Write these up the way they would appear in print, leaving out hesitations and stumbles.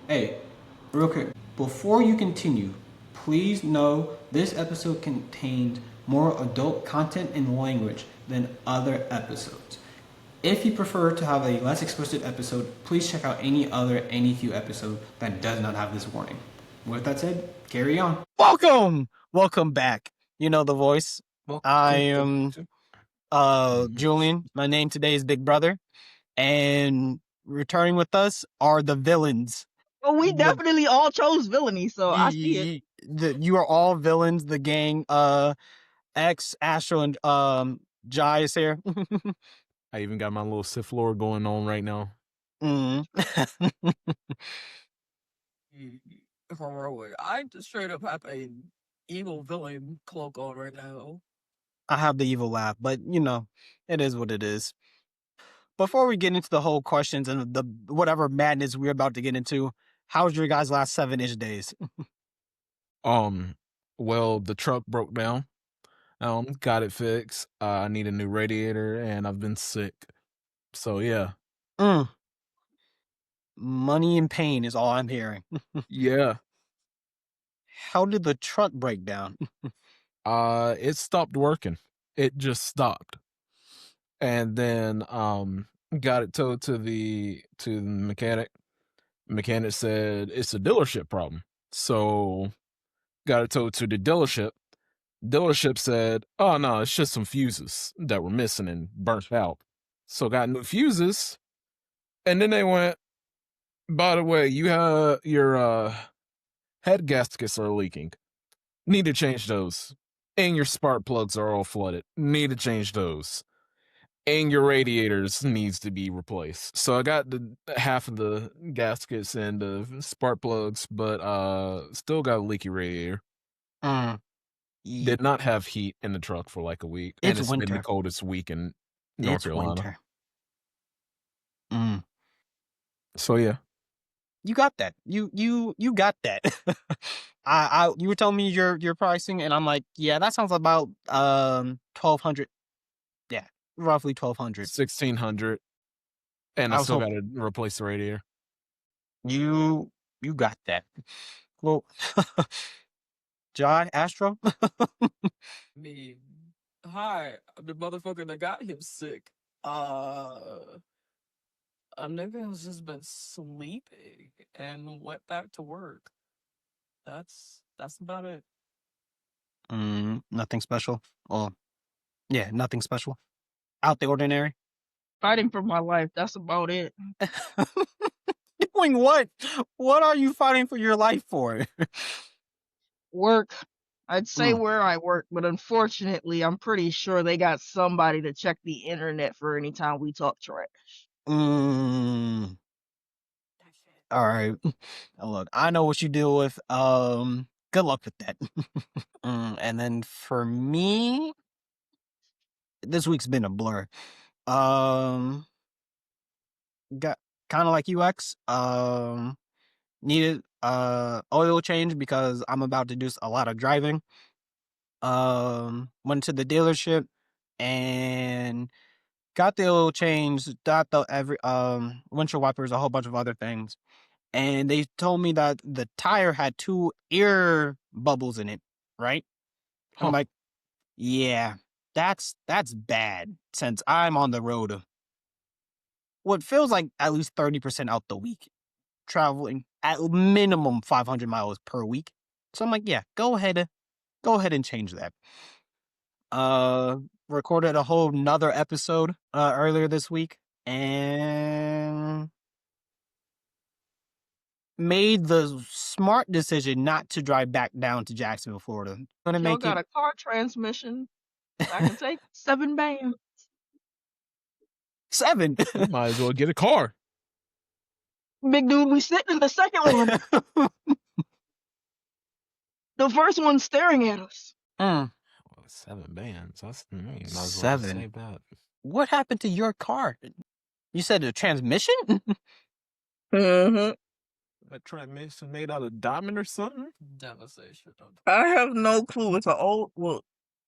Hey, real quick, before you continue, please know this episode contains more adult content and language than other episodes. If you prefer to have a less explicit episode, please check out any other AnyFew episode that does not have this warning. With that said, carry on. Welcome back. You know the voice. I am Julian. My name today is Big Brother, and returning with us are the villains. Well, we The- definitely all chose villainy, so I see it. You are all villains. The gang, X, Astro, and Jai is here. I even got my little Sith Lord going on right now. Mm. If I'm wrong, I just straight up have a evil villain cloak on right now. I have the evil laugh, but you know, it is what it is. Before we get into the whole questions and the whatever madness we're about to get into, how's your guys' last 7-ish days? Well, the truck broke down. Got it fixed. I need a new radiator, and I've been sick. So yeah. Money and pain is all I'm hearing. Yeah. How did the truck break down? It stopped working. It just stopped. And then got it towed to the mechanic. Mechanic said it's a dealership problem. So got it towed to the dealership. Dealership said, oh no, it's just some fuses that were missing and burnt out. So got new fuses. And then they went, by the way, you have your head gaskets are leaking. Need to change those. And your spark plugs are all flooded. Need to change those. And your radiators needs to be replaced. So I got the half of the gaskets and the spark plugs, but still got a leaky radiator. Did not have heat in the truck for like a week. It's and it's winter. been the coldest week in North Carolina. Winter. So yeah. You got that. You got that. You were telling me your pricing, and I'm like, yeah, that sounds about $1,200. Yeah, roughly $1,200. $1,600. And I still got to replace the radiator. You got that. Well, Jai, Astro? Me. Hi, I'm the motherfucker that got him sick. A nigga has just been sleeping and went back to work. That's about it. Nothing special. Oh, yeah, nothing special. Out the ordinary. Fighting for my life. That's about it. Doing what? What are you fighting for your life for? Work. I'd say where I work, but unfortunately, I'm pretty sure they got somebody to check the internet for any time we talk trash. All right. Look, I know what you deal with. Good luck with that. And then for me, this week's been a blur. Got kind of like UX. Needed oil change because I'm about to do a lot of driving. Went to the dealership and got the oil change, got the windshield wipers, a whole bunch of other things. And they told me that the tire had 2 air bubbles in it, right? I'm like, yeah, that's bad since I'm on the road. What feels like at least 30% out the week, traveling at minimum 500 miles per week. So I'm like, yeah, go ahead and change that. Recorded a whole nother episode earlier this week and made the smart decision not to drive back down to Jacksonville, Florida. Gonna Y'all make got it a car transmission. I can take 7 bands. 7. You might as well get a car. Big dude, we sitting in the second one. The first one's staring at us. Well, 7 bands. That's might as well 7. say that. What happened to your car? You said the transmission? Mm-hmm. A transmission made out of diamond or something? Devastation. I have no clue. It's an old. Well,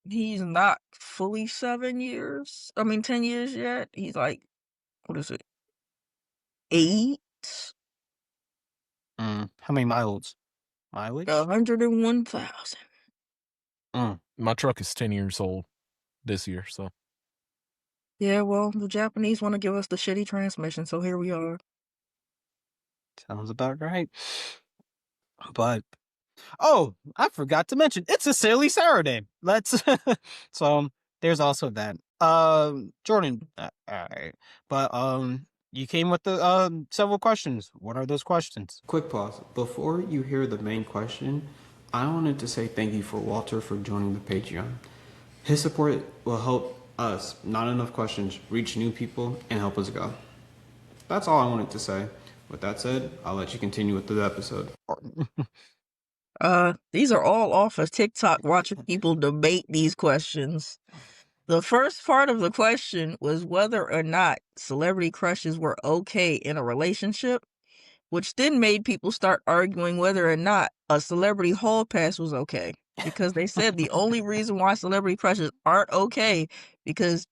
he's not fully 10 years yet. He's like, what is it? 8. How many miles? Mileage? 101,000. My truck is 10 years old this year, so Yeah, well, the Japanese want to give us the shitty transmission, so here we are. Sounds about right. But I forgot to mention it's a silly Saturday. Let's so there's also that. Jordan, all right. But you came with the several questions. What are those questions? Quick pause. Before you hear the main question, I wanted to say thank you for Walter for joining the Patreon. His support will help us, Not Enough Questions, reach new people and help us go. That's all I wanted to say. With that said, I'll let you continue with the episode. These are all off of TikTok watching people debate these questions. The first part of the question was whether or not celebrity crushes were okay in a relationship, which then made people start arguing whether or not a celebrity hall pass was okay. Because they said the only reason why celebrity crushes aren't okay, because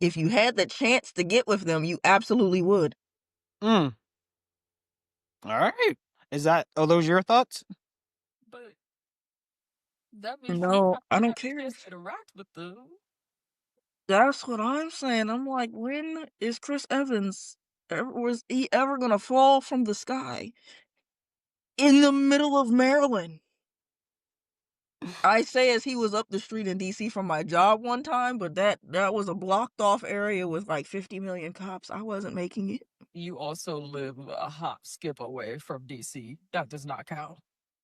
if you had the chance to get with them, you absolutely would. All right. Are those your thoughts? But that means No, I don't have care. to interact with them. That's what I'm saying. I'm like, when is Chris Evans was he ever gonna fall from the sky in the middle of Maryland? I say as he was up the street in DC from my job one time, but that was a blocked off area with like 50 million cops. I wasn't making it. You also live a hop skip away from DC. That does not count.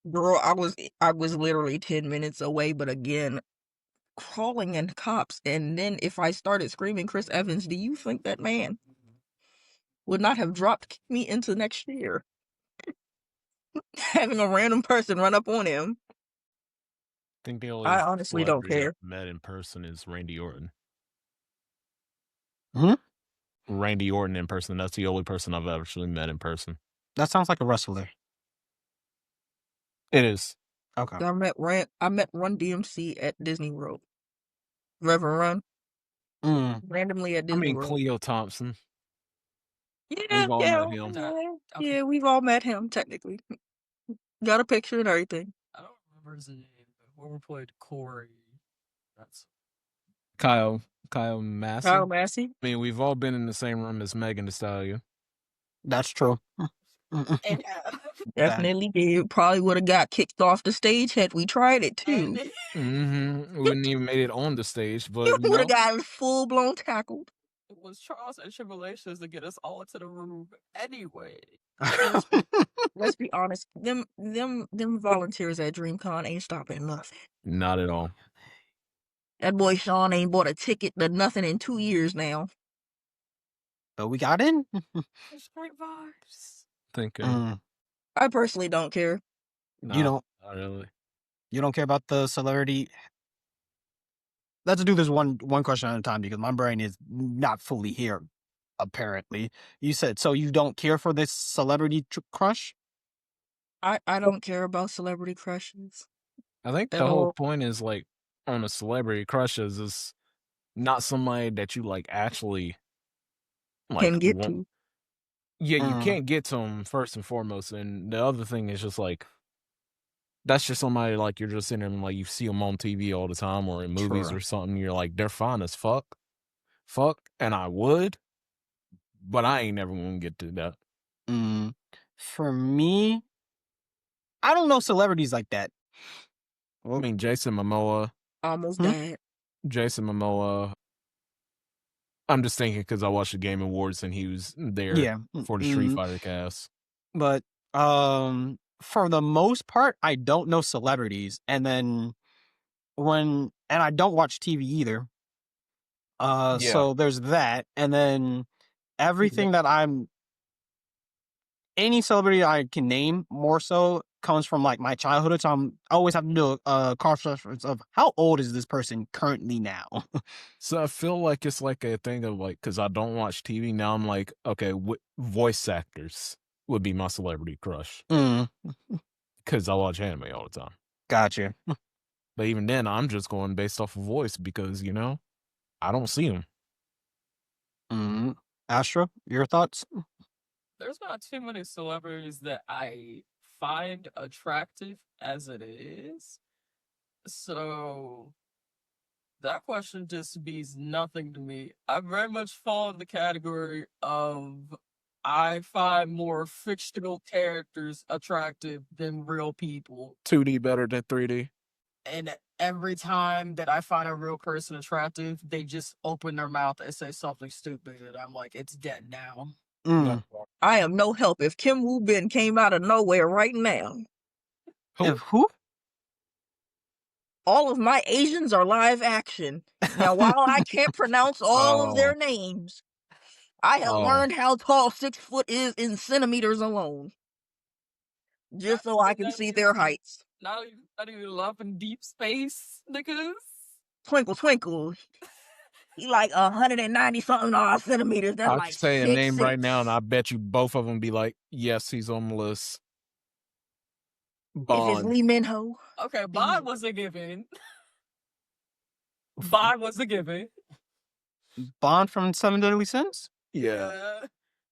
Girl, I was literally 10 minutes away, but again, crawling in cops. And then if I started screaming Chris Evans, do you think that man would not have dropped me into next year? Having a random person run up on him. I think the I only honestly don't celebrity care. I've met in person is Randy Orton. Hmm? Randy Orton in person. That's the only person I've actually met in person. That sounds like a wrestler. It is. Okay. I met Run DMC at Disney World. Reverend Run randomly at I Disney mean, World. Cleo Thompson. Yeah, We've all yeah, met him. Okay. yeah. We've all met him technically. Got a picture and everything. I don't remember his name, but whoever played Corey, that's Kyle Massey. Kyle Massey. I mean, we've all been in the same room as Megan Thee Stallion. That's true. Definitely did. Probably would have got kicked off the stage had we tried it too. We wouldn't even made it on the stage, but you Would know, have gotten full blown tackled. It was trials and tribulations to get us all into the room anyway. Let's be honest. Them volunteers at DreamCon ain't stopping nothing. not at all. That boy Sean ain't bought a ticket to nothing in 2 years now. But we got in. It's great vibes. Thinking, I personally don't care. You don't. Not really. You don't care about the celebrity. Let's do this one question at a time because my brain is not fully here. Apparently, you said so. You don't care for this celebrity crush? I don't care about celebrity crushes. I think At the whole all. point is like on a celebrity crushes is not somebody that you like actually like Can get want. to. Yeah, you can't get to them first and foremost, and the other thing is just like that's just somebody like you're just sitting there and like you see them on TV all the time or in movies True. or something. You're like they're fine as fuck, and I would, but I ain't never gonna get to that. For me, I don't know celebrities like that. I mean, Jason Momoa. Almost died. Jason Momoa. I'm just thinking because I watched the Game Awards and he was there for the Street Fighter cast. But for the most part, I don't know celebrities, and then and I don't watch TV either. So there's that, and then everything that any celebrity I can name more so comes from like my childhood. So I always have to do a cross reference of how old is this person currently now. So I feel like it's like a thing of like because I don't watch TV now. I'm like, okay, voice actors would be my celebrity crush because I watch anime all the time. Gotcha. But even then, I'm just going based off of voice because you know I don't see them. Astro, your thoughts? There's not too many celebrities that I find attractive as it is. So that question just means nothing to me. I very much fall in the category of I find more fictional characters attractive than real people. 2D better than 3D. And every time that I find a real person attractive, they just open their mouth and say something stupid, and I'm like, it's dead now. I am no help if Kim Woo Bin came out of nowhere right now. If who? All of my Asians are live action. Now, while I can't pronounce all of their Oh. names, I have Oh. learned how tall 6 foot is in centimeters alone. Just so I can see their heights. Not even love in deep space, niggas. Twinkle, twinkle. He like 190 something odd centimeters. That's I like can say a 6'6". name right now, and I bet you both of them be like, yes, he's on the list. If it's Bond. Lee Min Ho. Okay, Bond was a given. Bond was a given. Bond from Seven Deadly Sins? Yeah.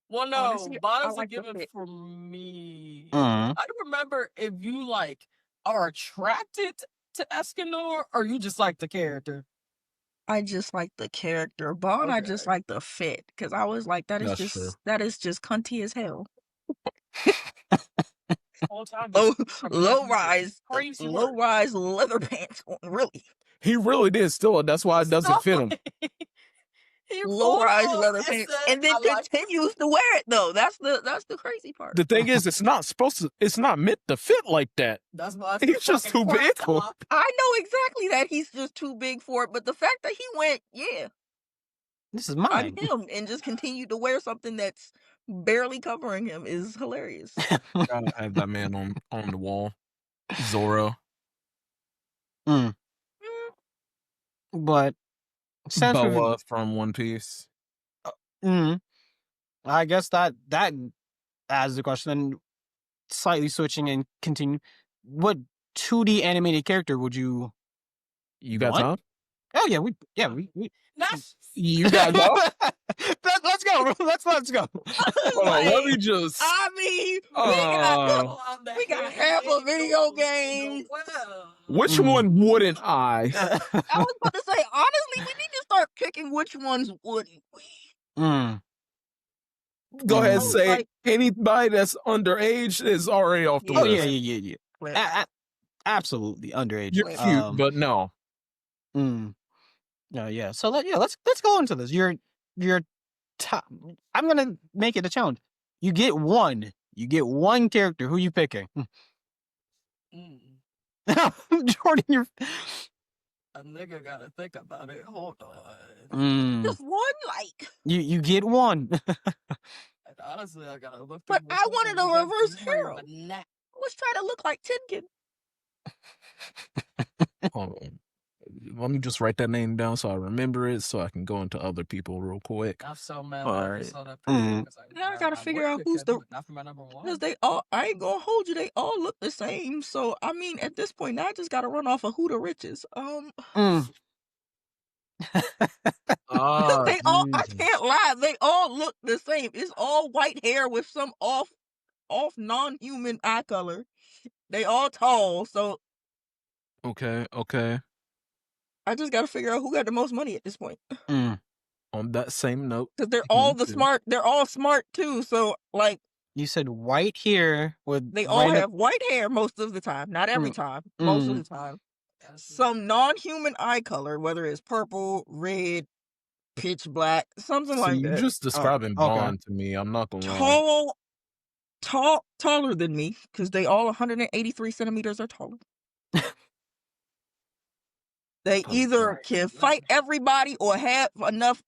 Well, no, Honestly, Bond I was a like the given fit. for me. Mhm. I don't remember if you like are attracted to Escanor or you just like the character. I just like the character. Bond, I just Okay. like the fit. Because I was like, that is That's true. just cunty as hell. Whole time Oh, just low rise crazy leather pants. Really. He really did steal it. That's why it doesn't fit him. He Low pulled rise up leather and pants. said, And then "I like continues to wear it though. That's the crazy part. The thing is, it's not meant to fit like that. That's why He's just too big for it. I know exactly that he's just too big for it, but the fact that he went, yeah, This is I'm mine. him, and just continued to wear something that's barely covering him is hilarious. Gotta have that man on the wall. Zorro. But since we've Boa from One Piece. I guess that as the question, then slightly switching and continue. What 2D animated character would you? You got What? time? Oh yeah, we. That's You got go? Let's go. Let's go. Hold on, let me just. I mean, we got half a video game. Which one wouldn't I? I was about to say, honestly, we need to start picking which ones wouldn't we. Go ahead and Oh, say like- anybody that's underage is already off the Oh list. yeah. Absolutely underage. You're cute, but no. Yeah. So let's go into this. Your top. I'm gonna make it a challenge. You get one character. Who you picking? Jordan, you're. A nigga gotta think about it. Hold on. Just one, like. You get one. And honestly, I gotta look. But I wanted a reverse hero. Let's try to look like Tinkin. Hold on. Let me just write that name down so I remember it, so I can go into other people real quick. I'm so mad. All right. Now I gotta figure out who's the. Not for my number one. Because they all, I ain't gonna hold you, they all look the same. So, I mean, at this point, now I just gotta run off of who the richest. They all, I can't lie, they all look the same. It's all white hair with some off non-human eye color. They all tall, so. Okay. I just gotta figure out who got the most money at this point. On that same note. Because they're all they're all smart too, so, like. You said white here with. They all have white hair most of the time. Not every time. Most of the time. Some non-human eye color, whether it's purple, red, pitch black, something like you're that. just describing Bond to me. I'm not gonna lie. Taller than me, because they all 183 centimeters are taller. They either can fight everybody or have enough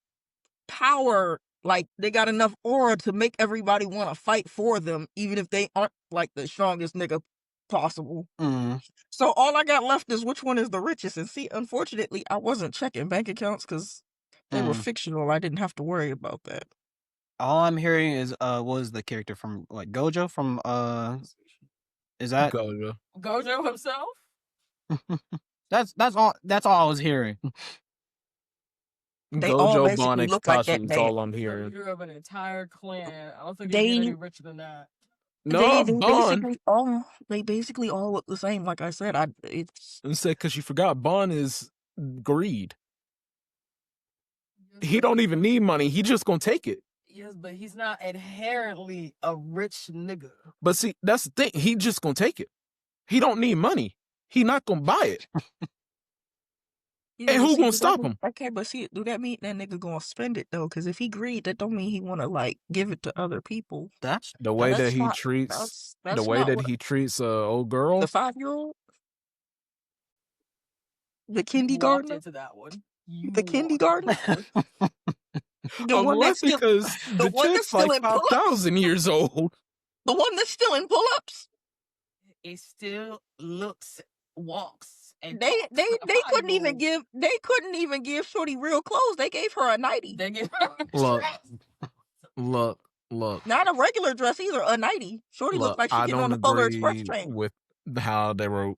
power, like they got enough aura to make everybody want to fight for them, even if they aren't like the strongest nigga possible. So all I got left is which one is the richest. And see, unfortunately, I wasn't checking bank accounts because they were fictional. I didn't have to worry about that. All I'm hearing is was the character from like Gojo from is that Gojo himself? That's all I was hearing. They all Gojo, basically Bond, and look like that Kakashi is man. all I'm hearing. You have an entire clan. I don't think you get any richer than that. No, they Bond. basically all look the same. Like I said, it's And said because you forgot Bond is greed. He don't even need money. He just gonna take it. Yes, but he's not inherently a rich nigga. But see, that's the thing. He just gonna take it. He don't need money. He not gonna buy it. yeah, And but who see, gonna do that stop mean- him? Okay, but see, do that mean that nigga gonna spend it though? Because if he greed, that don't mean he wanna like give it to other people. That's The Now, way that that's he not treats, the that's way not that what he treats old the girl. 5-year-old, the You walked kindergartner, into that one. You the walked kindergartner, into that one. the I'm one that's laughing still because the the one that's chick's like still in pull-ups, 5,000 years old. the one that's still in pull-ups. It still looks, walks, and They talks they like a they couldn't even 5-year-old. give Shorty real clothes. They gave her a nightie, They give her a Look, dress. look. not a regular dress either, a nightie. Shorty Look, looked like she I getting on don't the Polar Express agree train. with how they wrote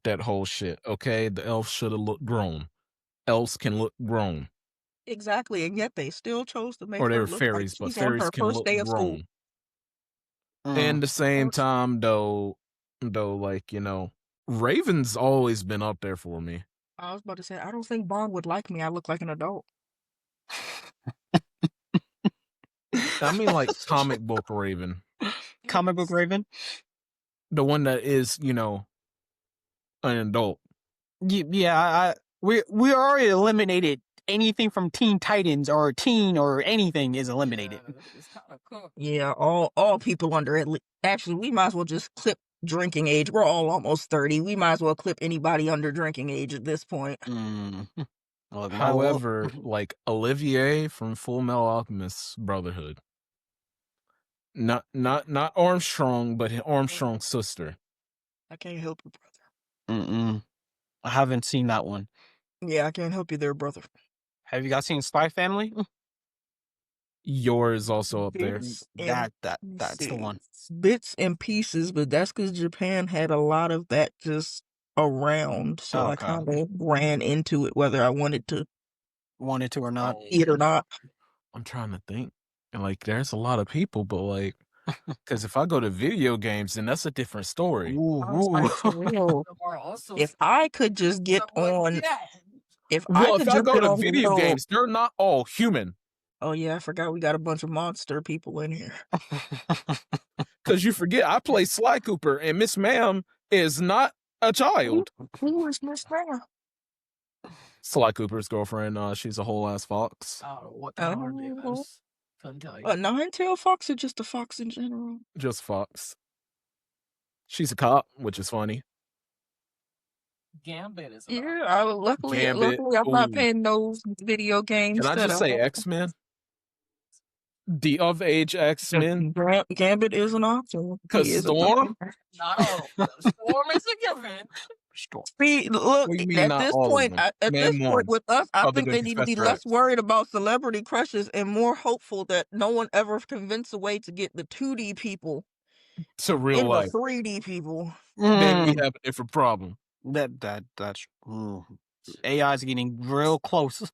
that whole shit. Okay, the elf should have looked grown. Elves can look grown, Exactly, and yet they still chose to make or they her were look like fairies, but she's on fairies her can first look day of school. grown. And the same First- time, though, like Raven's always been up there for me. I was about to say, I don't think Bond would like me. I look like an adult. I mean, like comic book Raven, comic book Raven. the one that is, an adult. Yeah, we already eliminated anything from Teen Titans or teen or anything is eliminated. Yeah, it's kind of cool. Yeah, all people under actually, we might as well just clip drinking age. We're all almost 30. We might as well clip anybody under drinking age at this point. Look, However, like Olivier from Full Metal Alchemist Brotherhood, not Armstrong, but Armstrong's sister. I can't help you, brother. I haven't seen that one. Yeah, I can't help you there, brother. Have you guys seen Spy Family? Yours also up there. That's the one. Bits and pieces, but that's because Japan had a lot of that just around, so I Okay. kind of ran into it, whether I wanted to or not. see it or not. I'm trying to think. And like, there's a lot of people, but like, because if I go to video games, then that's a different story. Like, for real, if I could just get on, if I Well, could if I just go get to on video Will- games, they're not all human. Oh yeah, I forgot we got a bunch of monster people in here. Because you forget, I play Sly Cooper, and Miss Ma'am is not a child. Who is Miss Ma'am? Sly Cooper's girlfriend, she's a whole ass fox. I don't know what the hell her name Oh. is. Couldn't tell you. A nine-tailed fox or just a fox in general? Just fox. She's a cop, which is funny. Gambit is Yeah, luckily Gambit, I'm not ooh. paying those video games. Can I that just say X-Men? The of-age X-Men? Gambit is an option. Because He is a Storm? not all. Storm is a given. See, look, What do you mean at not this all of point, them? at Man this one, point with us, I other think than they need to be Professor less X. worried about celebrity crushes and more hopeful that no one ever convinced a way to get the 2D people To real in life. the 3D people. Then we have a different problem. That's AI is getting real close.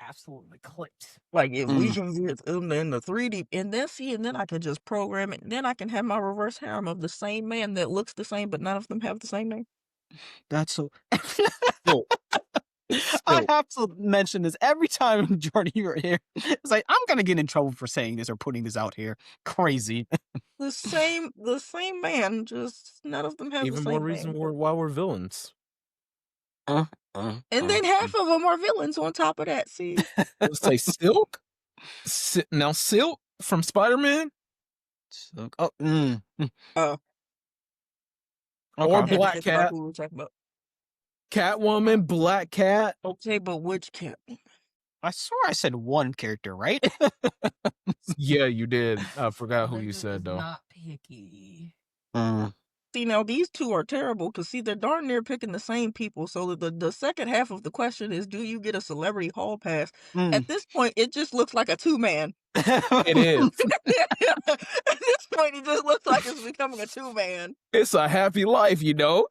Absolutely clicked. Like if we can get them in the 3D, and then I can just program it. And then I can have my reverse harem of the same man that looks the same, but none of them have the same name. That's so. Still. I have to mention this every time, Jordy, you're here. It's like I'm gonna get in trouble for saying this or putting this out here. Crazy. The same man, just none of them have Even the more same reason name. why we're villains. And then half of them are villains on top of that. See, Let's say Silk. Now Silk from Spider-Man Okay. or I had to Black think about Cat, who we were talking about. Catwoman, Black Cat. Okay, but which cat? I swear I said one character, right? Yeah, you did. I forgot who you said though. Not picky. See, now these two are terrible because see, they're darn near picking the same people. So the second half of the question is, do you get a celebrity hall pass? At this point, it just looks like a 2-man. It is. At this point, it just looks like it's becoming a 2-man. It's a happy life, you know.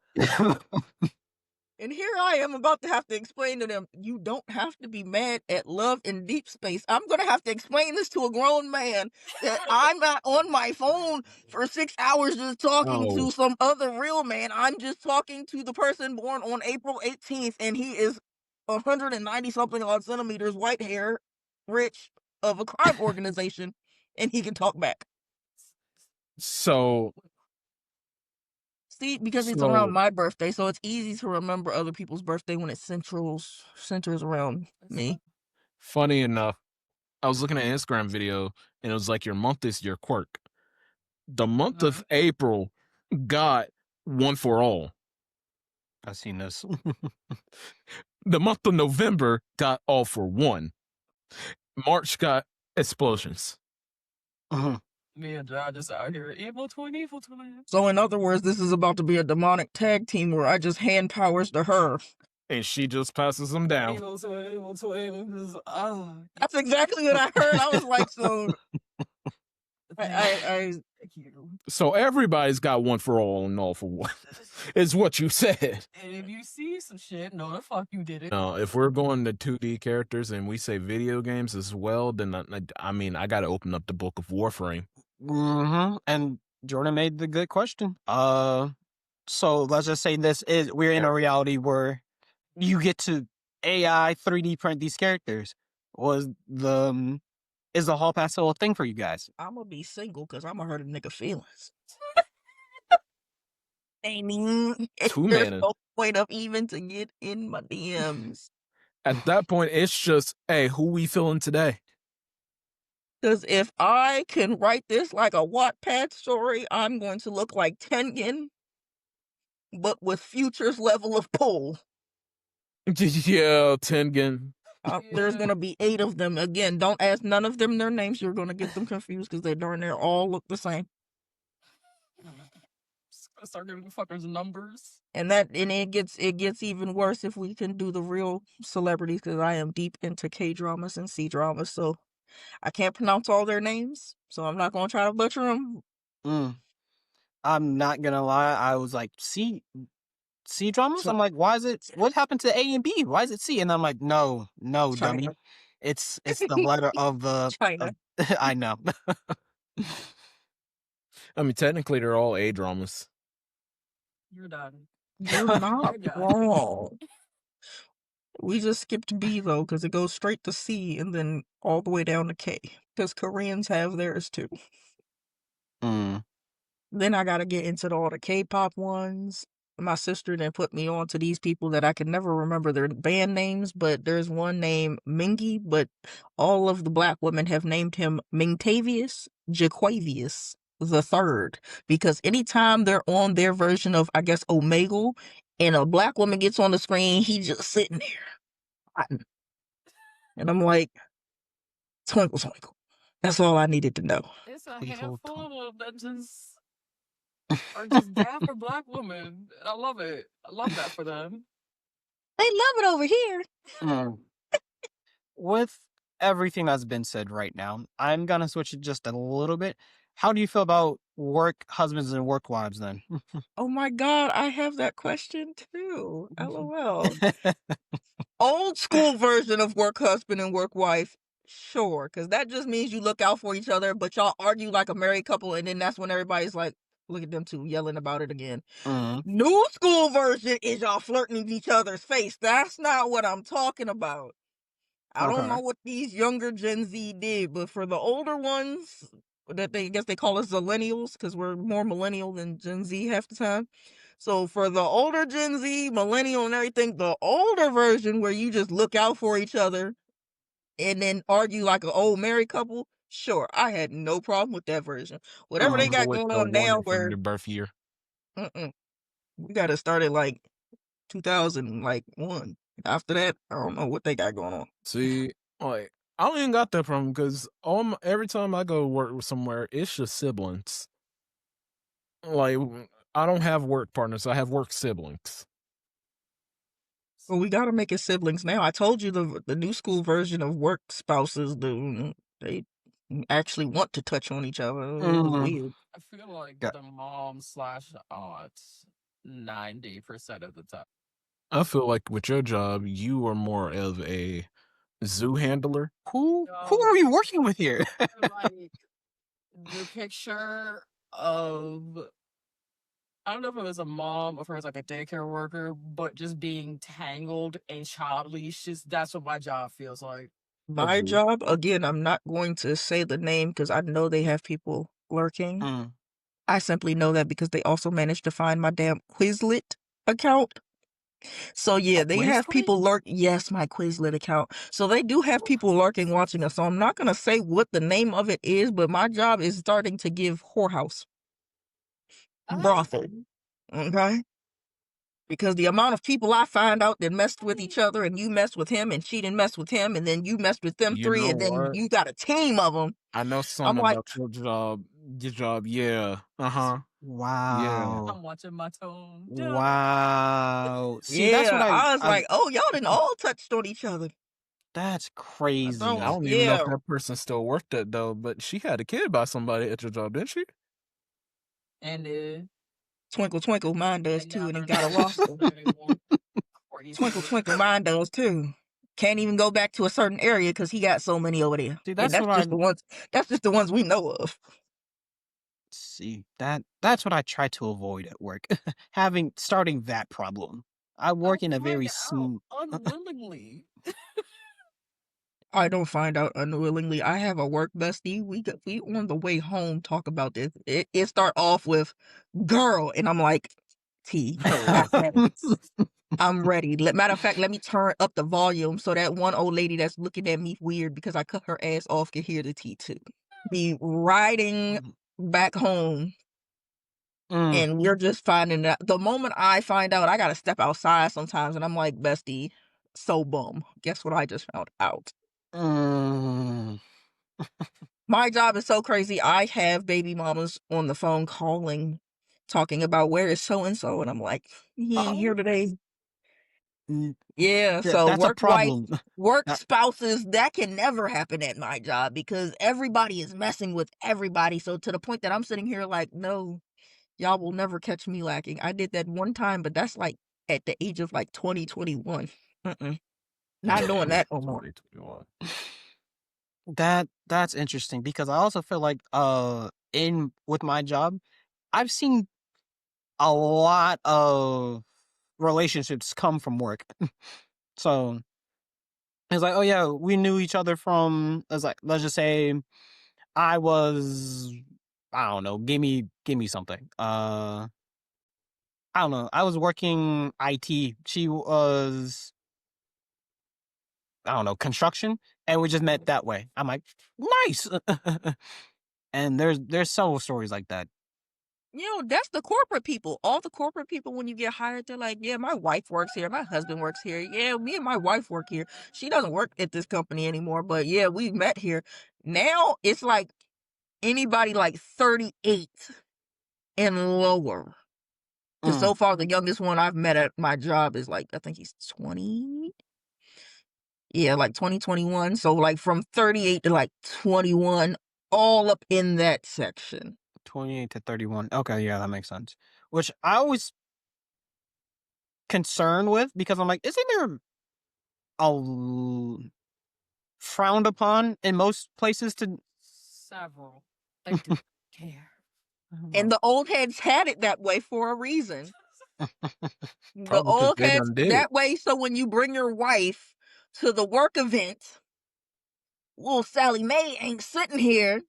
And here I am about to have to explain to them, you don't have to be mad at love in deep space. I'm going to have to explain this to a grown man that I'm not on my phone for 6 hours just talking Oh. to some other real man. I'm just talking to the person born on April 18th, and he is 190 something odd centimeters, white hair, rich, of a crime organization, and he can talk back. So See, because it's So- around my birthday, so it's easy to remember other people's birthday when it centers around me. funny enough, I was looking at an Instagram video and it was like your month is your quirk. The month of April got one for all. I've seen this. The month of November got all for one. March got explosions. Me and John just out here, evil twin. So in other words, this is about to be a demonic tag team where I just hand powers to her. And she just passes them down. Evil twin. That's exactly what I heard. I was like, so I So everybody's got one for all and all for one. Is what you said. And if you see some shit, no, the fuck you did it. No, if we're going to 2D characters and we say video games as well, then I mean, I got to open up the book of Warframe. And Jordan made the good question. So let's just say we're in a reality where you get to AI 3D print these characters. Is the hall pass still a thing for you guys? I'm gonna be single because I'm gonna hurt a nigga feelings. I mean, there's no point of even to get in my DMs. At that point, it's just, hey, who we feeling today? Because if I can write this like a Wattpad story, I'm going to look like Tengen, but with Future's level of pull. Yeah, Tengen. There's going to be 8 of them. Again, don't ask none of them their names. You're going to get them confused because they darn near all look the same. Start giving the fuckers numbers. And it gets even worse if we can do the real celebrities, because I am deep into K-dramas and C-dramas, so I can't pronounce all their names, so I'm not going to try to butcher them. I'm not going to lie. I was like, C dramas? I'm like, what happened to A and B? Why is it C? And I'm like, no, China. dummy. It's the letter of the... China. I know. I mean, technically, they're all A dramas. You're done. You're not wrong. We just skipped B, though, because it goes straight to C and then all the way down to K. Because Koreans have theirs, too. Then I gotta get into all the K-pop ones. My sister then put me on to these people that I can never remember their band names, but there's one named Mingy, but all of the black women have named him Mingtavious Jaquavious the Third, because anytime they're on their version of, I guess, Omegle, and a black woman gets on the screen, he's just sitting there. And I'm like, twinkle, twinkle. That's all I needed to know. It's a handful of them that just are just dapper black women. I love it. I love that for them. They love it over here. With everything that's been said right now, I'm going to switch it just a little bit. How do you feel about work husbands and work wives then? Oh my God, I have that question too. LOL. Old school version of work husband and work wife. Sure, because that just means you look out for each other, but y'all argue like a married couple, and then that's when everybody's like, look at them two yelling about it again. New school version is y'all flirting in each other's face. That's not what I'm talking about. I don't know what these younger Gen Z did, but for the older ones, that I guess they call us Zillennials, because we're more millennial than Gen Z half the time. So for the older Gen Z, millennial and everything, the older version where you just look out for each other and then argue like an old married couple, sure, I had no problem with that version. Whatever they got going on now where... Your birth year. We got to start at like 2001. After that, I don't know what they got going on. See, like, I don't even got that problem because every time I go work with somewhere, it's just siblings. Like, I don't have work partners. I have work siblings. Well, we got to make it siblings now. I told you the new school version of work spouses, they actually want to touch on each other. It was weird. I feel like the mom/aunt 90% of the time. I feel like with your job, you are more of a zoo handler. Who No, are we working with here? like the picture of I don't know if it was a mom or if it was like a daycare worker, but just being tangled in child leashes. That's what my job feels like. My Agreed. job, again, I'm not going to say the name because I know they have people lurking. Mm. I simply know that because they also managed to find my damn Quizlet account. So yeah, they have Quizlet? people lurk. Yes, my Quizlet account. So they do have people lurking watching us. So I'm not gonna say what the name of it is, but my job is starting to give whorehouse, brothel. Okay. Because the amount of people I find out that messed with each other, and you messed with him, and she didn't mess with him, and then you messed with them You three, know and then what? you got a team of them. I know I'm something like, about your job. Your job, yeah. Yeah. Wow. I'm watching my tone. Wow. See, that's what yeah. I was like, oh, y'all done all touched on each other. that's I crazy. don't. I don't even know if Yeah. that person still worked it though, but she had a kid by somebody at your job, didn't she? And Twinkle twinkle, mine does and too, now and they're it got a not roster. anymore. Crazy. Twinkle twinkle, mine does too. Can't even go back to a certain area because he got so many over there. See, And that's that's what just I the ones. That's just the ones we know of. see. That's what I try to avoid at work. Starting that problem. I work in a very out unwillingly. I don't find out unwillingly. I have a work bestie. We on the way home talk about this. It start off with girl, and I'm like, T, I'm ready. Matter of fact, let me turn up the volume so that one old lady that's looking at me weird because I cut her ass off can hear the T too. Be riding back home, and you're just finding out. The moment I find out, I gotta step outside sometimes, and I'm like, bestie, so bum. Guess what I just found out? Mm. My job is so crazy. I have baby mamas on the phone calling, talking about where is so and so, and I'm like, he ain't here today. Mm, Yeah, so that's a work wife, problem. work That- spouses, that can never happen at my job because everybody is messing with everybody. So to the point that I'm sitting here like, no, y'all will never catch me lacking. I did that one time, but that's like at the age of like 2021. Not doing that no more. 2021. that's interesting because I also feel like in with my job, I've seen a lot of relationships come from work. So it's like, oh yeah, we knew each other from. It's like, let's just say I was, I don't know, give me something. I don't know. I was working IT. She was, I don't know, construction, and we just met that way. I'm like, nice. And there's several stories like that. That's the corporate people. All the corporate people, when you get hired, they're like, yeah, my wife works here. My husband works here. Yeah, me and my wife work here. She doesn't work at this company anymore, but yeah, we met here. Now it's like anybody like 38 and lower. Because so far, the youngest one I've met at my job is like, I think he's 20. Yeah, like 2021. So like from 38 to like 21, all up in that section. 28 to 31. Okay, yeah, that makes sense. Which I always concerned with because I'm like, isn't there frowned upon in most places to Several. I don't care. And the old heads had it that way for a reason. The Probably because old they heads done did it. that way, so when you bring your wife to the work event, little Sally Mae ain't sitting here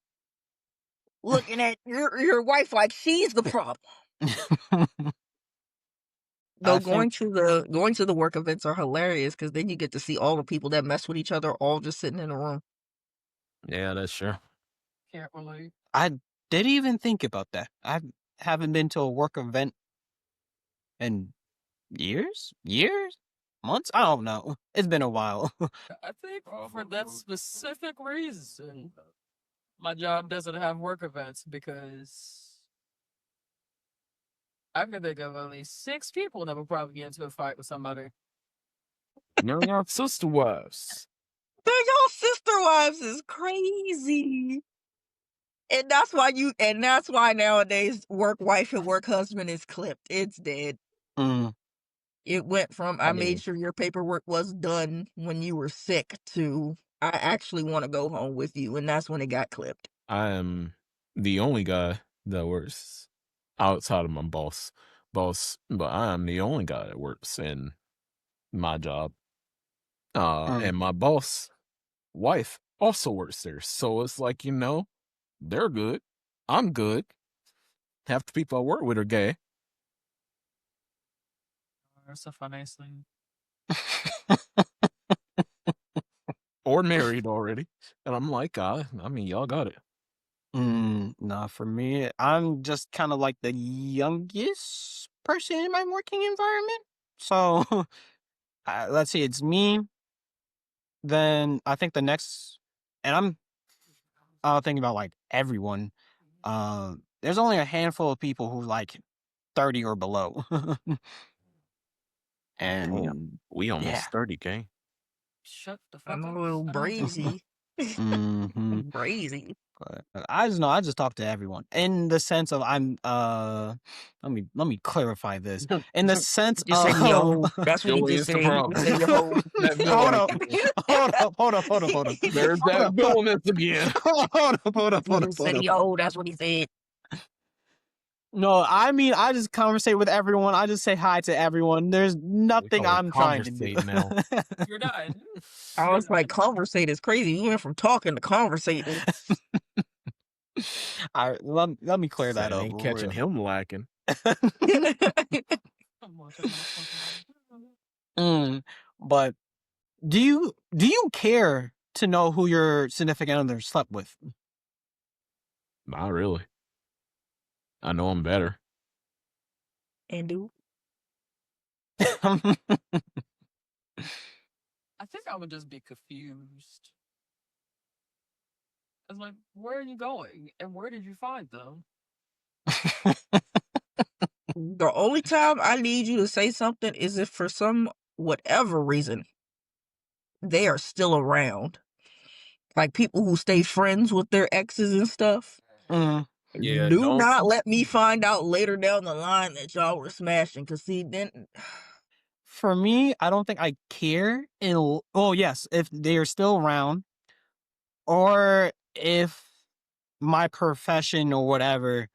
looking at your wife like she's the problem. Though I think going to the work events are hilarious because then you get to see all the people that mess with each other all just sitting in a room. Yeah, that's true. Can't relate. I didn't even think about that. I haven't been to a work event in years, months. I don't know. It's been a while. I think for that specific reason, my job doesn't have work events because I can think of at least 6 people that would probably get into a fight with somebody. Your sister wives. Y'all sister wives is crazy. And that's why nowadays work wife and work husband is clipped. It's dead. Mm. It went from I I made mean, sure your paperwork was done when you were sick to I actually want to go home with you, and that's when it got clipped. I am the only guy that works outside of my boss, but I am the only guy that works in my job. And my boss wife also works there. So it's like, they're good. I'm good. Half the people I work with are gay That's a funny thing. or married already. And I'm like, I mean, y'all got it. Nah, for me, I'm just kind of like the youngest person in my working environment. So let's see, it's me. Then I think the next, and I'm thinking about like everyone. There's only a handful of people who like 30 or below. And Damn, we almost yeah. 30, gang. Shut the fuck I'm up. a little I don't think- brazy. hmm Brazy. But I just know I just talk to everyone in the sense of I'm let me clarify this in the sense Just say of yo. That's what he Joey just is the said. problem. He said yo. That hold villain up, again. hold up. There's Hold that up. villainess again. He just said yo. That's what he said. No, I mean I just conversate with everyone. I just say hi to everyone. There's nothing call it I'm trying to do. conversate now. You're done. I was like, conversate is crazy. You went from talking to conversating. All right, let me clear that Said up. ain't catching him lacking. But do you care to know who your significant other slept with? Not really. I know I'm better. And do I think I would just be confused. I was like, where are you going? And where did you find them? the only time I need you to say something is if for some whatever reason they are still around. Like people who stay friends with their exes and stuff. Yeah, Do don't. not let me find out later down the line that y'all were smashing. Cause see, then For me, I don't think I care. Oh yes, if they are still around, or if my profession or whatever,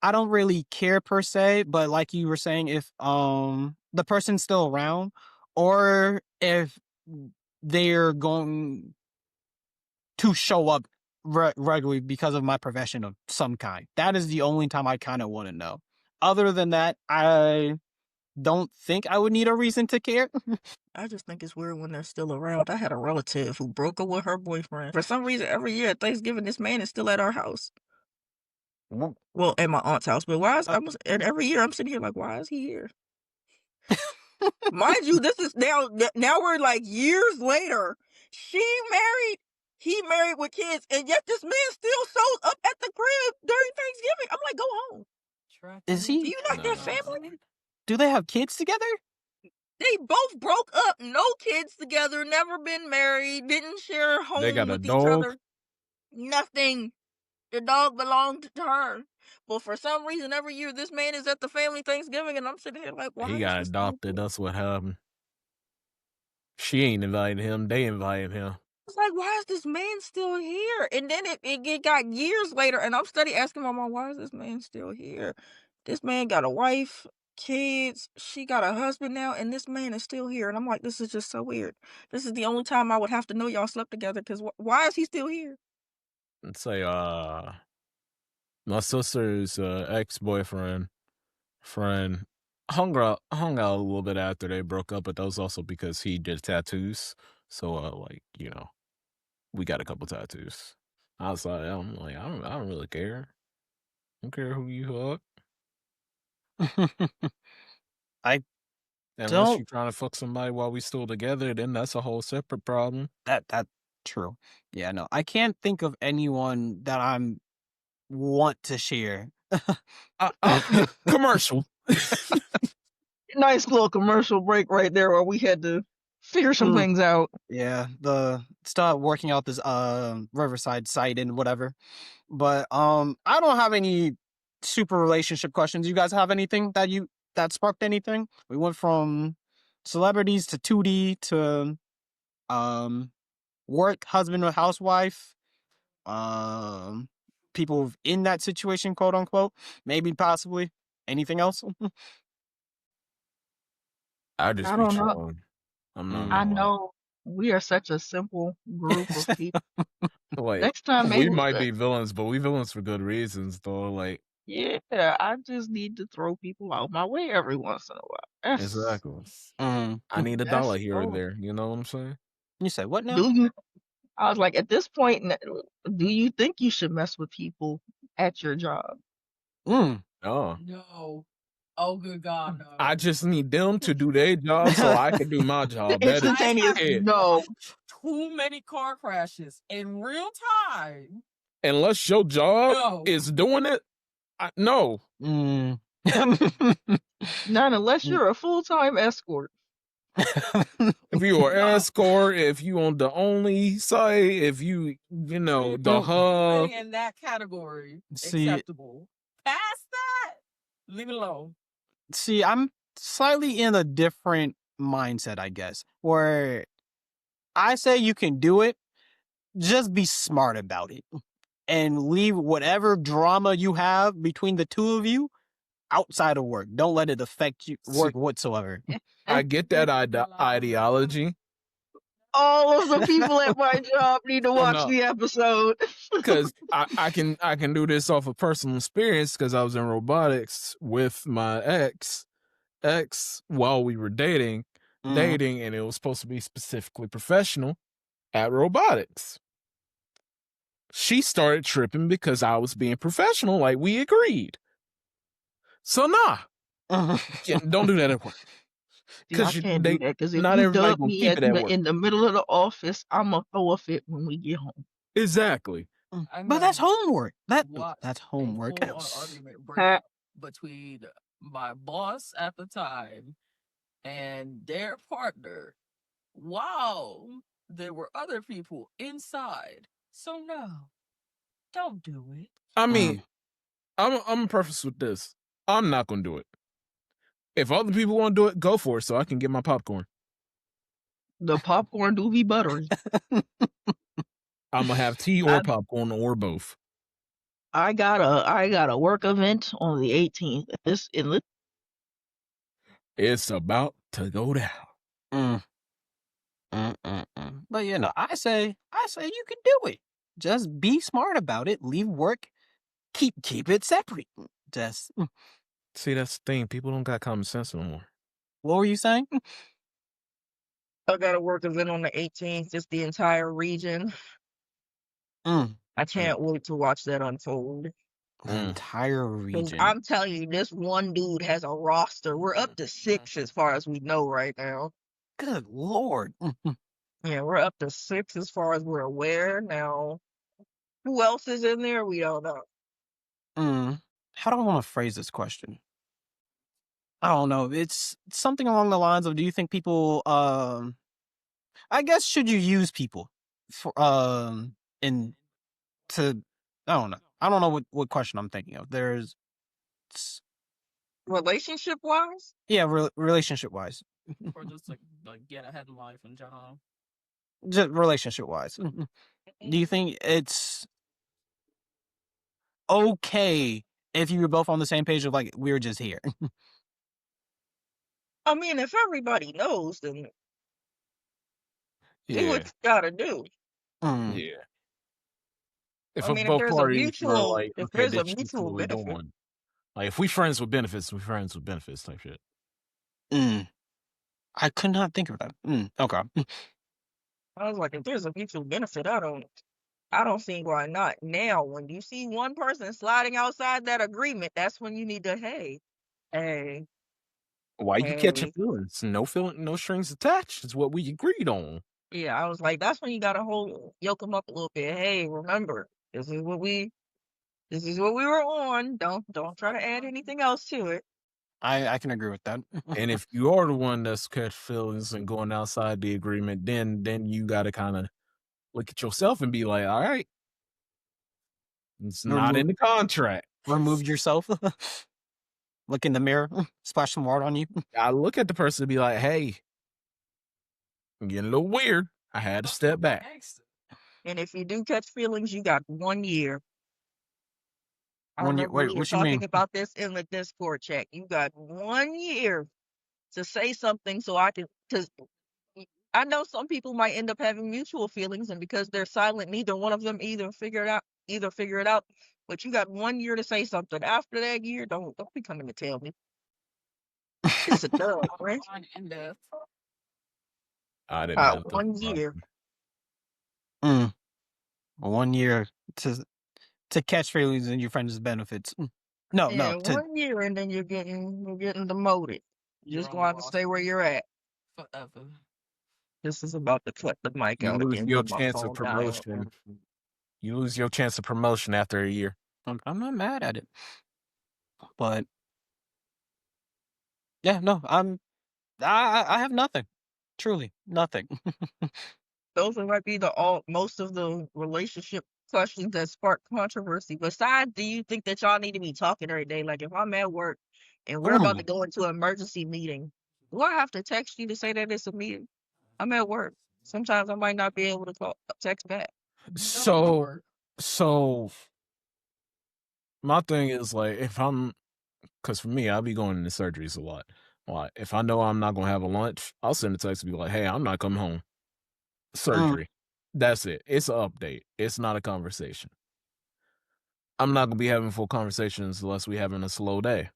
I don't really care per se. But like you were saying, if the person's still around, or if they're going to show up regularly because of my profession of some kind, that is the only time I kind of want to know. Other than that, I don't think I would need a reason to care. I just think it's weird when they're still around. I had a relative who broke up with her boyfriend. For some reason, every year at Thanksgiving, this man is still at our house. Well, at my aunt's house. But and every year I'm sitting here like, why is he here? Mind you, this is now we're like years later. She married, he married with kids, and yet this man still shows up at the crib during Thanksgiving. I'm like, go home. Is Do he? you not have family? Do they have kids together? They both broke up, no kids together, never been married, didn't share a home They got a with each dog. other. Nothing. The dog belonged to her. But for some reason, every year this man is at the family Thanksgiving, and I'm sitting here like, why? He is got this adopted. man That's what happened. She ain't invited him. They invited him. It's like, why is this man still here? And then it got years later, and I'm steady asking my mom, why is this man still here? This man got a wife, kids, she got a husband now, and this man is still here. And I'm like, this is just so weird. This is the only time I would have to know y'all slept together, because why is he still here? Let's say, my sister's ex-boyfriend friend hung out a little bit after they broke up, but that was also because he did tattoos. So, we got a couple tattoos. Outside, I'm like, I don't really care. I don't care who you hug. I Unless don't. you're trying to fuck somebody while we still together, then that's a whole separate problem. That true. Yeah, no, I can't think of anyone that I'm want to share. Commercial. Nice little commercial break right there where we had to figure some things out. Yeah, start working out this Riverside site and whatever. But I don't have any super relationship questions. You guys have anything that sparked anything? We went from celebrities to 2D to work, husband or housewife, people in that situation, quote unquote, maybe possibly. Anything else? I just I be don't know. chilling. I'm not Mm. I gonna lie. know we are such a simple group of people. Like Next time, we maybe, might be villains, but we villains for good reasons, though. Like yeah, I just need to throw people out my way every once in a while. exactly. Mm. I need a That's dollar here or all. there. You know what I'm saying? You said what now? Do you? I was like, at this point, do you think you should mess with people at your job? Mm. Oh, No. Oh, good God, no. I just need them to do their job so I can do my The job. That is instantaneous it. no. Too many car crashes in real time. Unless your job No. is doing it, no. Mm. Not unless you're a full-time escort. If you are escort, if you on the only site, if you know the hub. Anything in that category See- acceptable. Past that, leave it alone. See, I'm slightly in a different mindset, I guess, where I say you can do it, just be smart about it and leave whatever drama you have between the two of you outside of work. Don't let it affect you work whatsoever. I get that ideology All of the people at my job need to watch no. the episode. because I can do this off of personal experience because I was in robotics with my ex while we were dating, Mm. and it was supposed to be specifically professional at robotics. She started tripping because I was being professional, like we agreed. So nah, don't do that at work. See, I can't do that because if not you everybody dub gonna me keep it at work. in the middle of the office, I'm gonna throw a fit when we get home. Exactly. But that's homework. That's Watched homework. a full-on argument break out between my boss at the time and their partner. Wow, there were other people inside. So no, don't do it. I mean, I'm a preface with this. I'm not gonna do it. If other people want to do it, go for it, so I can get my popcorn. The popcorn do be buttery. I'm gonna have tea or popcorn or both. I got a work event on the 18th. It's about to go down. But you know, I say you can do it. Just be smart about it. Leave work. Keep it separate. Just See, that's the thing. People don't got common sense no more. what were you saying? I got a work event on the 18th. It's the entire region. I can't wait to watch that unfold. The entire 'Cause region. I'm telling you, this one dude has a roster. We're up to 6 as far as we know right now. Good Lord. Yeah, we're up to 6 as far as we're aware now. Who else is in there? We don't know. How do I want to phrase this question? I don't know. It's something along the lines of, do you think people I guess should you use people for in to I don't know. I don't know what question I'm thinking of. There's Relationship wise? yeah, relationship wise. Or just like get ahead in life in general. Just relationship wise. Do you think it's okay if you were both on the same page of like we're just here? I mean, if everybody knows, then do Yeah. what you gotta do. Yeah. If I mean, if both there's a parties are mutual, like, if okay, there's a this is mutual what we're benefit. doing. Like, if we friends with benefits, we friends with benefits type shit. I could not think of that. Okay. I was like, if there's a mutual benefit, I don't see why not. Now, when you see one person sliding outside that agreement, that's when you need to, hey. Why you catching feelings? No strings attached. It's what we agreed on. Yeah, I was like, that's when you gotta yoke them up a little bit. Hey, remember, this is what we were on. Don't try to add anything else to it. I can agree with that. And if you are the one that's catch feelings and going outside the agreement, then you got to kind of look at yourself and be like, all right, it's not in the contract. Remove yourself. Look in the mirror. Splash some water on you. I look at the person and be like, hey, getting a little weird. I had to step back. And if you do catch feelings, you got 1 year. I 1 year. remember Wait, we were what you talking mean? about this in the Discord chat. You got 1 year to say something so I can, because I know some people might end up having mutual feelings, and because they're silent, neither one of them figure it out. But you got 1 year to say something. After that year, don't be coming to tell me. It's a dub, right? I didn't have to. 1 year. 1 year to catch feelings and your friends' benefits. No, Yeah, to 1 year, and then you're getting demoted. You're just gonna have to stay where you're at. Forever. This is about to cut the mic You out lose again. your with my chance of phone dying. promotion. You lose your chance of promotion after a year. I'm not mad at it, but yeah, no, I have nothing. Truly, nothing. Those might be most of the relationship questions that spark controversy. Besides, do you think that y'all need to be talking every day? Like, if I'm at work and we're about to go into an emergency meeting, do I have to text you to say that it's a meeting? I'm at work. Sometimes I might not be able to text back. So my thing is like, because for me, I'll be going into surgeries a lot. Like, if I know I'm not gonna have a lunch, I'll send a text and be like, "Hey, I'm not coming home. Surgery." That's it. It's an update. It's not a conversation. I'm not gonna be having full conversations unless we having a slow day.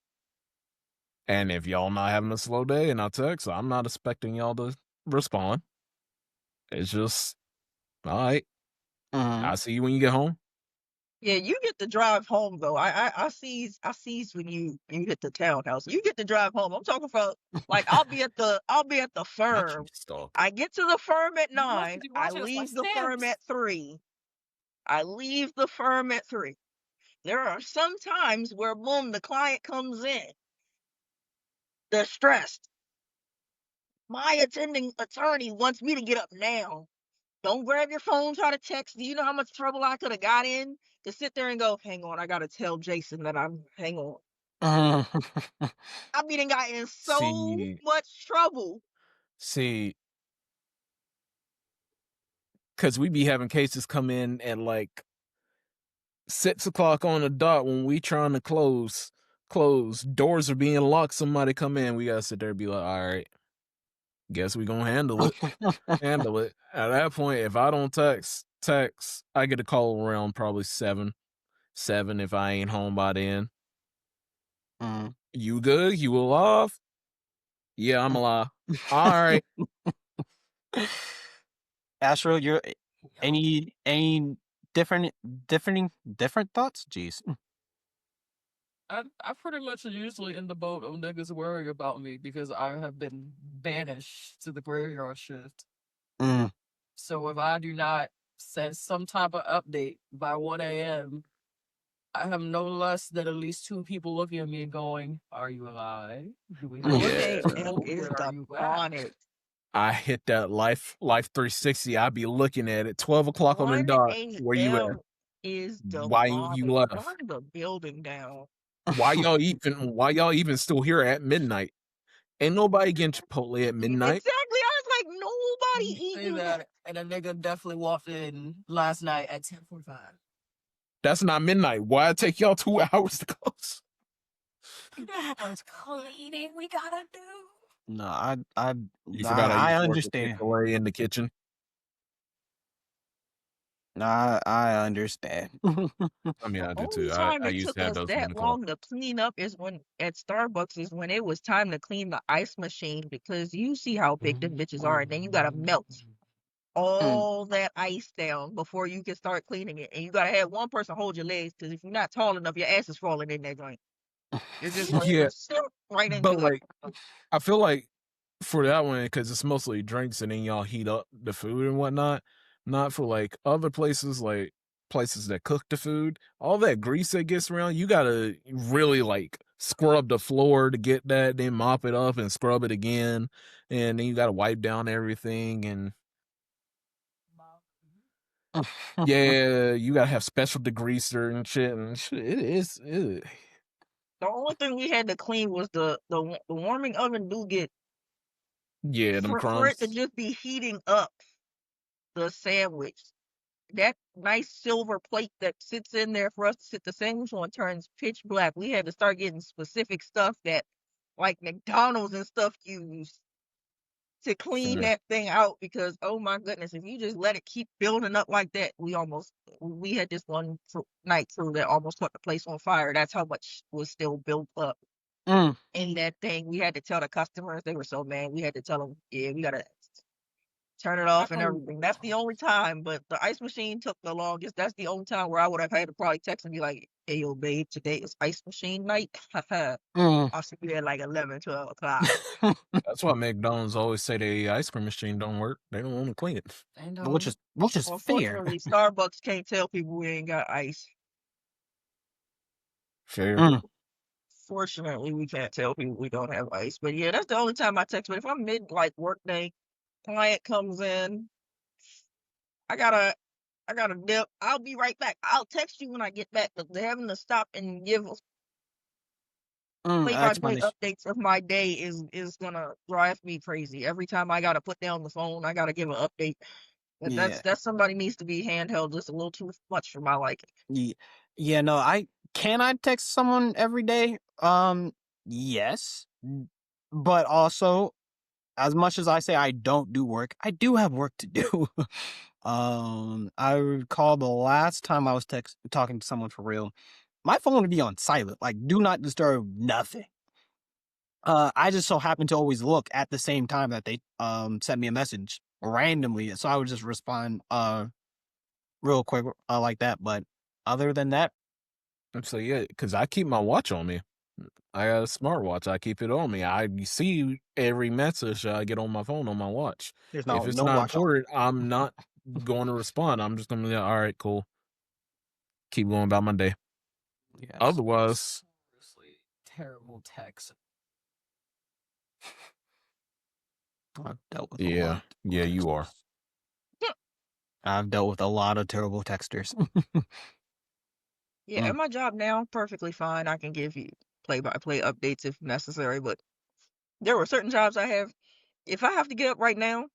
And if y'all not having a slow day and I text, I'm not expecting y'all to respond. It's just, all right. I'll see you when you get home. Yeah, you get to drive home though. I sees when you hit the townhouse. You get to drive home. I'm talking about, like, I'll be at the firm. I get to the firm at 9. I leave the firm at 3. I leave the firm at 3. There are some times where, boom, the client comes in. They're stressed. My attending attorney wants me to get up now. Don't grab your phone, try to text. Do you know how much trouble I could have got in to sit there and go, hang on, I got to tell Jason that hang on. I mean, I got in so much trouble. See, because we be having cases come in at like 6 o'clock on the dot when we trying to close. Doors are being locked. Somebody come in. We gotta sit there and be like, all right, guess we gonna handle it. Handle it. At that point, if I don't text, I get a call around probably 7 if I ain't home by then. You good? You alive? Yeah, I'm alive. All right. Astro, you're any different thoughts? Jeez. I pretty much usually in the boat of niggas worry about me because I have been banished to the graveyard shift. So if I do not send some type of update by 1 a.m., I have no less than at least 2 people looking at me and going, "Are you alive? Do we know 1 a.m. where is are you at?" on it. I hit that life 360. I be looking at it 12 o'clock on the 1 dot. Where you at? a.m. is Why ain't you left? Burn the building down. Why y'all even still here at midnight? Ain't nobody getting Chipotle at midnight. Exactly. I was like, nobody You say eating that, and a nigga definitely walked in last night at 10:45. That's not midnight. Why it take y'all 2 hours to close? You know how much cleaning we gotta do? No, You forgot I used to work at understand. Chick-fil-A in the kitchen. I understand. I mean, I do Only too. time I it used took to have us those in that the car. long to clean up is when at Starbucks is when it was time to clean the ice machine, because you see how big them bitches are, and then you gotta melt all that ice down before you can start cleaning it, and you gotta have one person hold your legs, because if you're not tall enough, your ass is falling in that joint. You're just like, Yeah, right into but it. like, I feel like for that one, because it's mostly drinks and then y'all heat up the food and whatnot. Not for like other places, like places that cook the food. All that grease that gets around, you gotta really like scrub the floor to get that, then mop it up and scrub it again, and then you gotta wipe down everything. And yeah, you gotta have special degreaser and shit. And shit, it is. The only thing we had to clean was the warming oven do get Yeah, them For it to crumbs. just be heating up the sandwich. That nice silver plate that sits in there for us to sit the sandwich on turns pitch black. We had to start getting specific stuff that, like McDonald's and stuff, use to clean Mm. that thing out because, oh my goodness, if you just let it keep building up like that, we had this one night crew that almost caught the place on fire. That's how much was still built up Mm. in that thing. We had to tell the customers, they were so mad. We had to tell them, yeah, we gotta turn it off and everything. That's the only time, but the ice machine took the longest. That's the only time where I would have had to probably text and be like, hey, yo, babe, today is ice machine night. Mm. I'll see you at like 11, 12 o'clock. That's why McDonald's always say the ice cream machine don't work. They don't want to clean it. And which is fair. Unfortunately, Starbucks can't tell people we ain't got ice. Fair. Mm. Fortunately, we can't tell people we don't have ice. But yeah, that's the only time I text. But if I'm mid like work day, client comes in, I gotta dip. I'll be right back. I'll text you when I get back. But having to stop and give play-by-play Explanation. updates of my day is gonna drive me crazy. Every time I gotta put down the phone, I gotta give an update. But Yeah. that's somebody needs to be handheld just a little too much for my liking. Yeah, no, I text someone every day? Yes. But also, as much as I say I don't do work, I do have work to do. I recall the last time I was talking to someone for real, my phone would be on silent, like do not disturb, nothing. I just so happened to always look at the same time that they sent me a message randomly, so I would just respond real quick like that. But other than that, So yeah, because I keep my watch on me. I got a smartwatch. I keep it on me. I see every message I get on my phone on my watch. there's If it's no not watch on. important, I'm not going to respond. I'm just going to be like, all right, cool. Keep going about my day. Yes. Otherwise, Seriously, terrible text. I've dealt with a yeah, lot. yeah, you are. I've dealt with a lot of terrible texters. Yeah, at my job now, perfectly fine. I can give you play-by-play updates if necessary, but there were certain jobs I have. If I have to get up right now,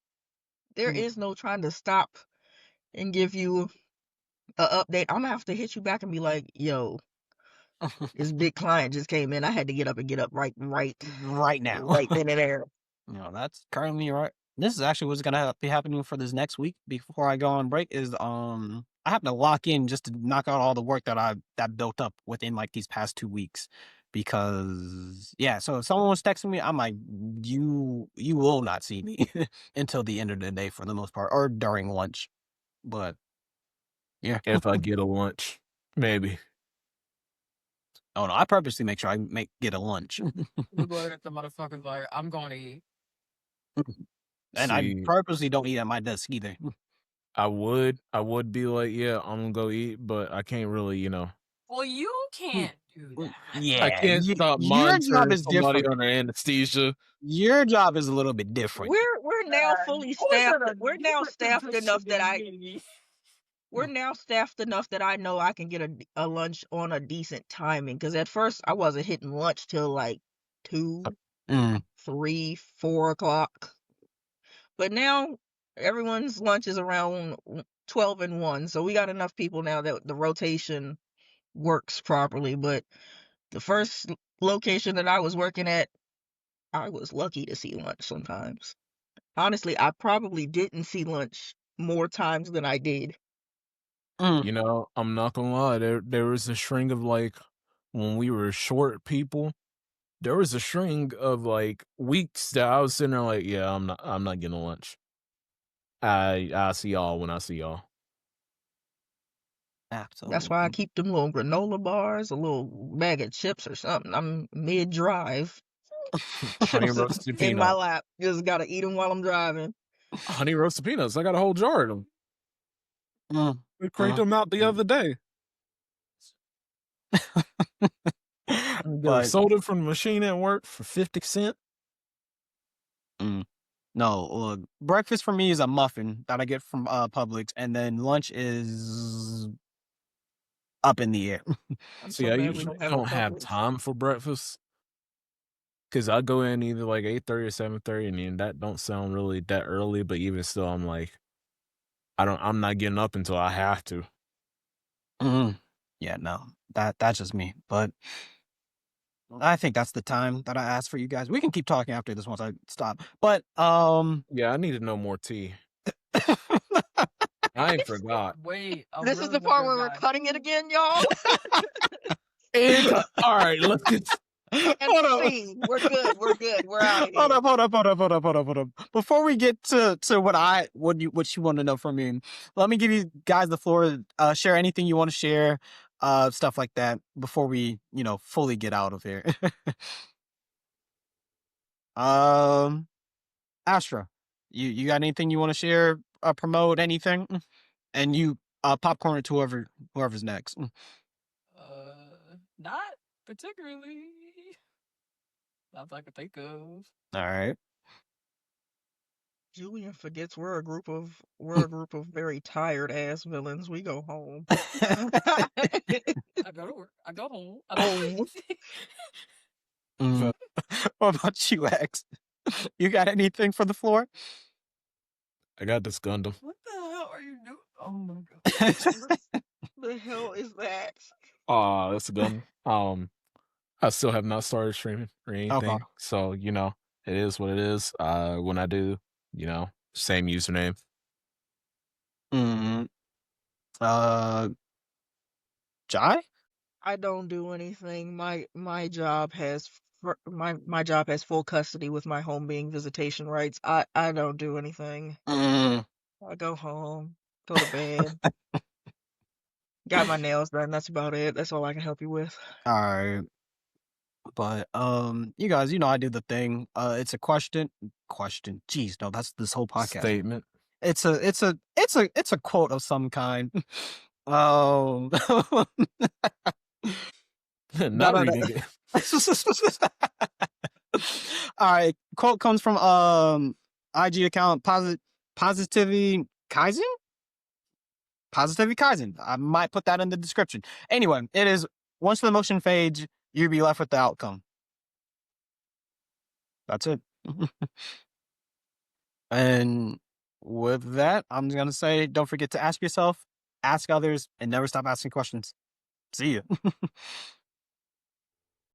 there is no trying to stop and give you an update. I'm gonna have to hit you back and be like, yo, this big client just came in. I had to get up right right now. right then and there. That's currently right. This is actually what's gonna be happening for this next week before I go on break. Is I have to lock in just to knock out all the work that built up within like these past 2 weeks, because yeah. So if someone was texting me, I'm like, you will not see me until the end of the day for the most part, or during lunch. But yeah. If I get a lunch, maybe. Oh no, I purposely make sure I get a lunch. You blurt at the motherfuckers like, I'm going to eat. And I See, purposely don't eat at my desk either. I would be like, yeah, I'm gonna go eat, but I can't really, Well, you can't do that. Yeah, I can't stop your job monitoring is somebody different. under anesthesia. Your job is a little bit different. We're now fully staffed. We're now staffed enough that we're now staffed enough that I know I can get a lunch on a decent timing. Because at first I wasn't hitting lunch till like 2, 3, 4 o'clock. But now everyone's lunch is around 12 and 1. So we got enough people now that the rotation works properly. But the first location that I was working at, I was lucky to see lunch sometimes. Honestly, I probably didn't see lunch more times than I did. I'm not gonna lie. There was a string of like when we were short people. There was a string of like weeks that I was sitting there like, yeah, I'm not getting lunch. I see y'all when I see y'all. Absolutely. That's why I keep them little granola bars, a little bag of chips or something. I'm mid-drive. Honey Chips roasted in my peanut. lap. Just gotta eat them while I'm driving. Honey roasted peanuts. I got a whole jar of them. We cranked them out the other day. They sold it from the machine at work for 50 cents. No, breakfast for me is a muffin that I get from Publix, and then lunch is up in the air. I'm See, so I glad we usually don't have don't a have Publix. time for breakfast. Because I go in either like 8:30 or 7:30, and then that don't sound really that early. But even still, I'm like, I'm not getting up until I have to. Yeah, no, that's just me. But I think that's the time that I asked for you guys. We can keep talking after this once I stop. But Yeah, I need to know more tea. I ain't forgot. Wait, I This is really the part wonder, where we're guys. cutting it again, y'all. All right, let's get. And Hold up. scene. We're good. We're good. We're out of here. Hold up. Before we get to what you want to know from me, let me give you guys the floor. Share anything you want to share, stuff like that, before we fully get out of here. Astro, you got anything you want to share, promote anything, and you popcorn it to whoever's next. Not particularly. Not that I can think of. All right. Julian forgets we're a group of very tired ass villains. We go home. I go to work. I go home. What about you, X? You got anything for the floor? I got this Gundam. What the hell are you doing? Oh my god. The hell is that? That's a Gundam. I still have not started streaming or anything, Okay. so it is what it is. When I do, same username. Jai? I don't do anything. My job has my job has full custody with my home being visitation rights. I don't do anything. I go home, go to bed. Got my nails done. That's about it. That's all I can help you with. All right. But you guys, I do the thing. It's a question. Jeez, no, that's this whole podcast. Statement. It's a quote of some kind. Oh. Not reading it. All right. Quote comes from IG account Positivity Kaizen. Positivity Kaizen. I might put that in the description. Anyway, it is once the emotion fades, you'll be left with the outcome. That's it. And with that, I'm just gonna say, don't forget to ask yourself, ask others, and never stop asking questions. See you.